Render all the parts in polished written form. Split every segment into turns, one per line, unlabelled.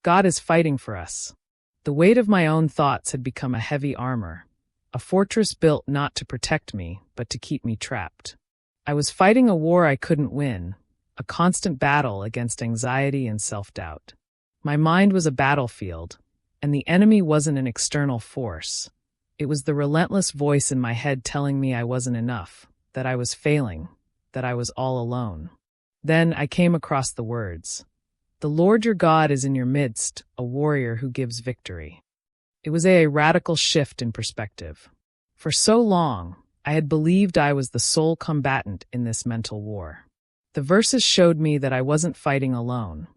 God is fighting for us. The weight of my own thoughts had become a heavy armor, a fortress built not to protect me, but to keep me trapped. I was fighting a war I couldn't win, a constant battle against anxiety and self-doubt. My mind was a battlefield, and the enemy wasn't an external force. It was the relentless voice in my head telling me I wasn't enough, that I was failing, that I was all alone. Then I came across the words, "The Lord your God is in your midst, a warrior who gives victory." It was a radical shift in perspective. For so long, I had believed I was the sole combatant in this mental war. The verses showed me that I wasn't fighting alone.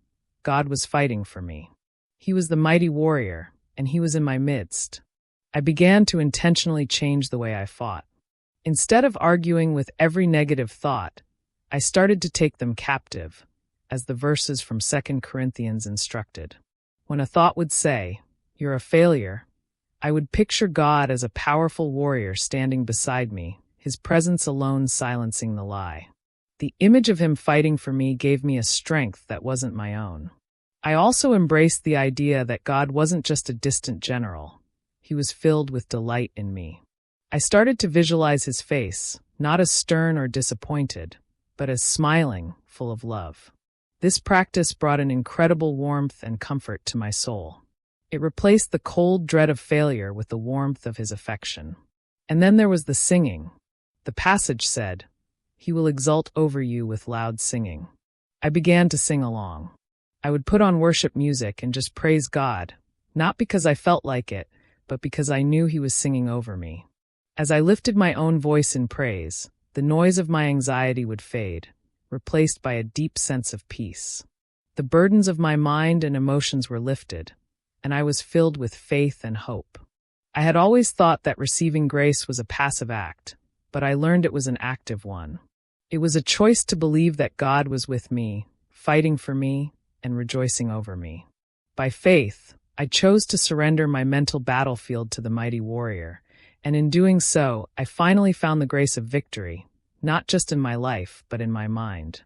God was fighting for me. He was the mighty warrior, and he was in my midst. I began to intentionally change the way I fought. Instead of arguing with every negative thought, I started to take them captive, as the verses from 2 Corinthians instructed. When a thought would say, "You're a failure," I would picture God as a powerful warrior standing beside me, his presence alone silencing the lie. The image of him fighting for me gave me a strength that wasn't my own. I also embraced the idea that God wasn't just a distant general. He was filled with delight in me. I started to visualize his face, not as stern or disappointed, but as smiling, full of love. This practice brought an incredible warmth and comfort to my soul. It replaced the cold dread of failure with the warmth of his affection. And then there was the singing. The passage said, "He will exult over you with loud singing." I began to sing along. I would put on worship music and just praise God, not because I felt like it, but because I knew he was singing over me. As I lifted my own voice in praise, the noise of my anxiety would fade, replaced by a deep sense of peace. The burdens of my mind and emotions were lifted, and I was filled with faith and hope. I had always thought that receiving grace was a passive act, but I learned it was an active one. It was a choice to believe that God was with me, fighting for me, and rejoicing over me. By faith, I chose to surrender my mental battlefield to the mighty warrior, and in doing so, I finally found the grace of victory, not just in my life, but in my mind.